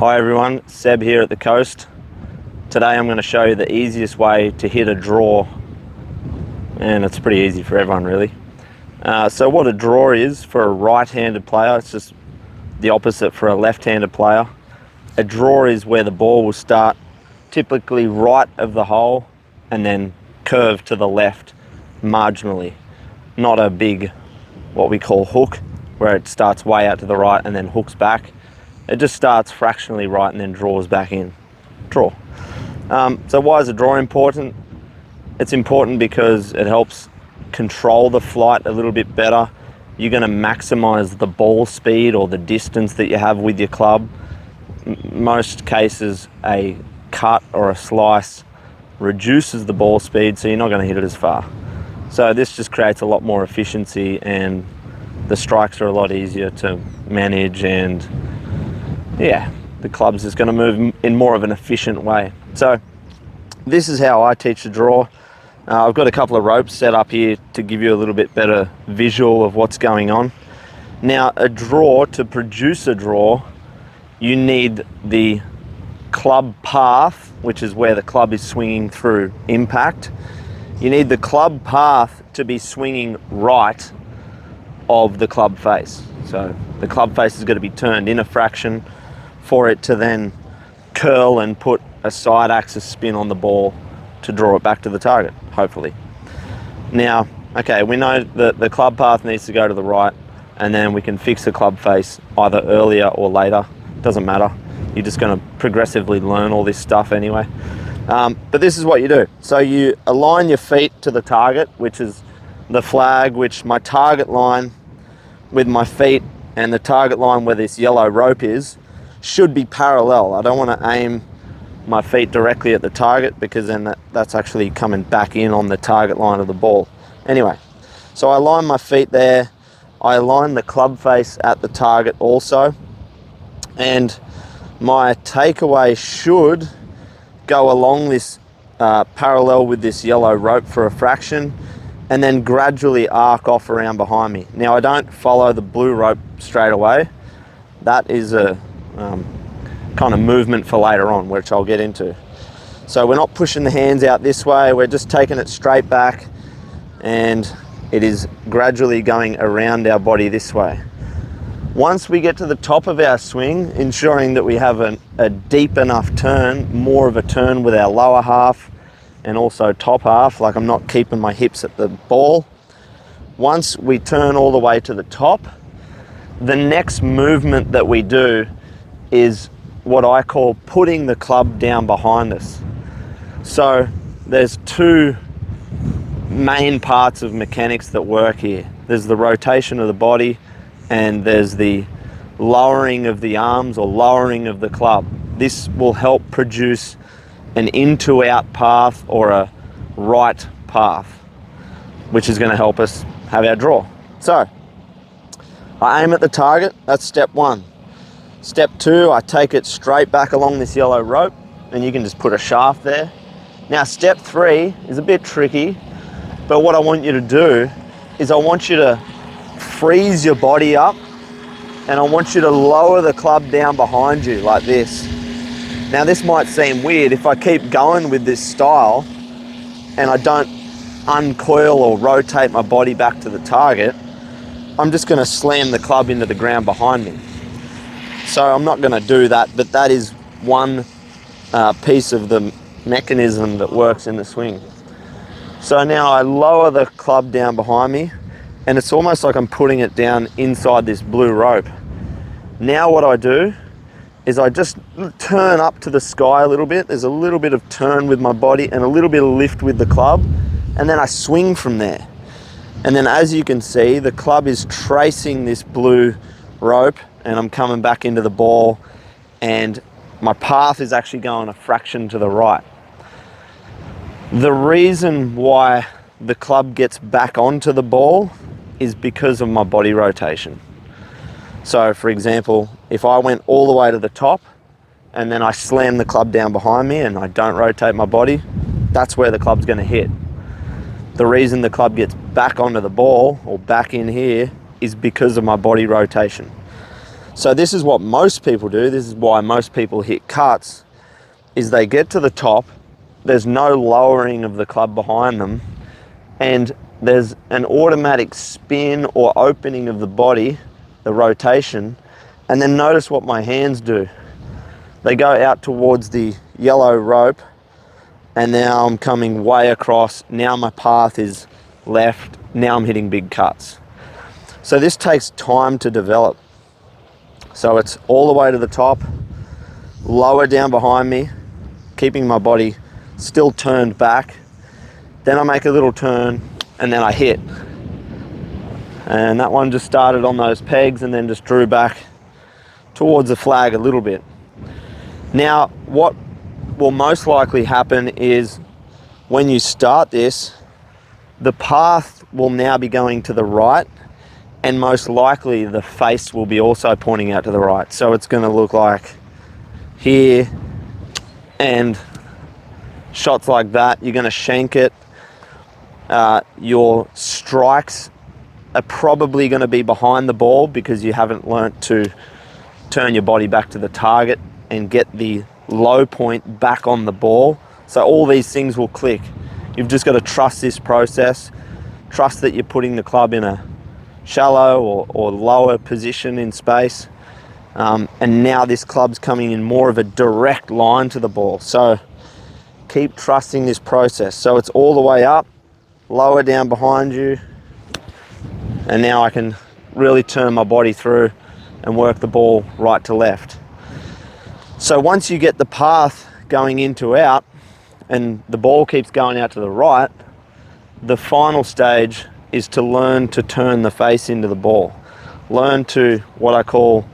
Hi everyone, Seb here at the Coast. Today I'm going to show you the easiest way to hit a draw, and it's pretty easy for everyone really. So what a draw is for a right-handed player, it's just the opposite for a left-handed player. A draw is where the ball will start typically right of the hole and then curve to the left marginally. Not a big, what we call hook, where it starts way out to the right and then hooks back. It just starts fractionally right and then draws back in. Draw. So why is a draw important? It's important because it helps control the flight a little bit better. You're going to maximize the ball speed or the distance that you have with your club. Most cases, a cut or a slice reduces the ball speed, so you're not going to hit it as far. So this just creates a lot more efficiency, and the strikes are a lot easier to manage, and yeah, the club's just going to move in more of an efficient way. So this is how I teach the draw. I've got a couple of ropes set up here to give you a little bit better visual of what's going on. Now, a draw, to produce a draw, you need the club path, which is where the club is swinging through impact. You need the club path to be swinging right of the club face. So the club face is going to be turned in a fraction for it to then curl and put a side axis spin on the ball to draw it back to the target, hopefully. Now, okay, we know that the club path needs to go to the right, and then we can fix the club face either earlier or later. Doesn't matter. You're just going to progressively learn all this stuff anyway. But this is what you do. So you align your feet to the target, which is the flag, which my target line with my feet and the target line where this yellow rope is should be parallel. I don't want to aim my feet directly at the target, because then that's actually coming back in on the target line of the ball. Anyway, so I align my feet there. I align the club face at the target also. And my takeaway should go along this parallel with this yellow rope for a fraction, and then gradually arc off around behind me. Now, I don't follow the blue rope straight away. That is a kind of movement for later on, which I'll get into. So we're not pushing the hands out this way, we're just taking it straight back, and it is gradually going around our body this way. Once we get to the top of our swing, ensuring that we have a deep enough turn, more of a turn with our lower half and also top half, like I'm not keeping my hips at the ball. Once we turn all the way to the top, the next movement that we do is what I call putting the club down behind us. So there's two main parts of mechanics that work here. There's the rotation of the body, and there's the lowering of the arms or lowering of the club. This will help produce an in-to-out path or a right path, which is going to help us have our draw. So I aim at the target, that's step one. Step two, I take it straight back along this yellow rope, and you can just put a shaft there. Now, step three is a bit tricky, but what I want you to do is I want you to freeze your body up, and I want you to lower the club down behind you like this. Now, this might seem weird. If I keep going with this style and I don't uncoil or rotate my body back to the target, I'm just going to slam the club into the ground behind me. So I'm not going to do that, but that is one piece of the mechanism that works in the swing. So now I lower the club down behind me, and it's almost like I'm putting it down inside this blue rope. Now what I do is I just turn up to the sky a little bit. There's a little bit of turn with my body and a little bit of lift with the club, and then I swing from there. And then, as you can see, the club is tracing this blue rope, and I'm coming back into the ball, and my path is actually going a fraction to the right. The reason why the club gets back onto the ball is because of my body rotation. So, for example, if I went all the way to the top and then I slam the club down behind me and I don't rotate my body, that's where the club's going to hit. The reason the club gets back onto the ball or back in here is because of my body rotation. So this is what most people do. This is why most people hit cuts, is they get to the top, there's no lowering of the club behind them, and there's an automatic spin or opening of the body, the rotation, and then notice what my hands do. They go out towards the yellow rope, and now I'm coming way across. Now my path is left. Now I'm hitting big cuts. So this takes time to develop. So it's all the way to the top, lower down behind me, keeping my body still turned back. Then I make a little turn and then I hit. And that one just started on those pegs and then just drew back towards the flag a little bit. Now, what will most likely happen is when you start this, the path will now be going to the right, and most likely the face will be also pointing out to the right. So it's going to look like here, and shots like that, you're going to shank it. Your strikes are probably going to be behind the ball because you haven't learnt to turn your body back to the target and get the low point back on the ball. So all these things will click. You've just got to trust this process. Trust that you're putting the club in a shallow or lower position in space. And now this club's coming in more of a direct line to the ball. So keep trusting this process. So it's all the way up, lower down behind you, and now I can really turn my body through and work the ball right to left. So once you get the path going in to out and the ball keeps going out to the right, the final stage is to learn to turn the face into the ball. Learn to, what I call,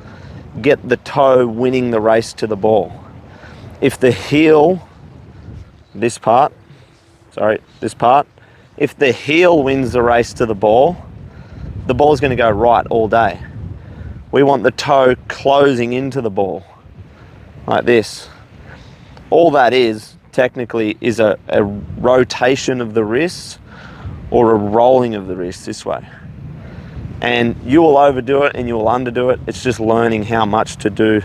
get the toe winning the race to the ball. If the heel, if the heel wins the race to the ball's going to go right all day. We want the toe closing into the ball, like this. All that is, technically, is a rotation of the wrists or a rolling of the wrists this way. And you will overdo it and you will underdo it. It's just learning how much to do,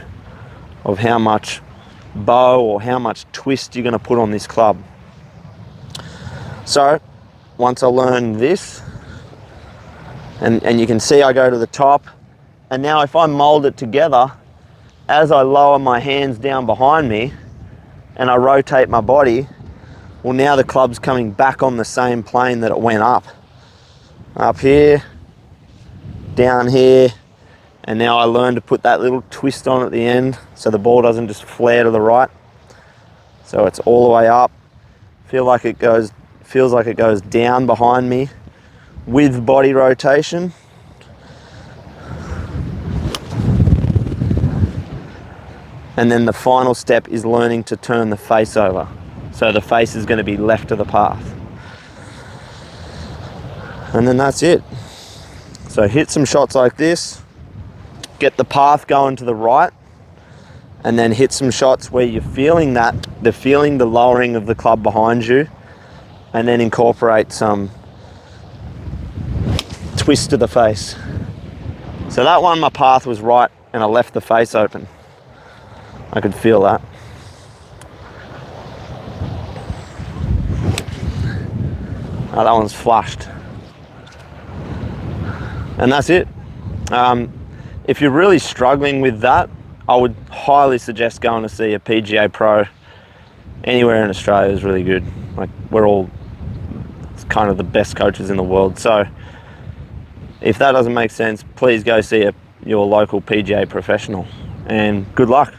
of how much bow or how much twist you're going to put on this club. So once I learn this, and you can see I go to the top, and now if I mold it together, as I lower my hands down behind me and I rotate my body, well, now the club's coming back on the same plane that it went up. Up here, down here, and now I learn to put that little twist on at the end so the ball doesn't just flare to the right. So it's all the way up. Feels like it goes down behind me with body rotation. And then the final step is learning to turn the face over. So the face is going to be left of the path. And then that's it. So hit some shots like this, get the path going to the right, and then hit some shots where you're feeling the lowering of the club behind you, and then incorporate some twist to the face. So that one, my path was right and I left the face open. I could feel that. Oh, that one's flushed. And that's it. If you're really struggling with that, I would highly suggest going to see a PGA pro. Anywhere in Australia is really good. Like, we're all kind of the best coaches in the world. So if that doesn't make sense, please go see your local PGA professional, and good luck.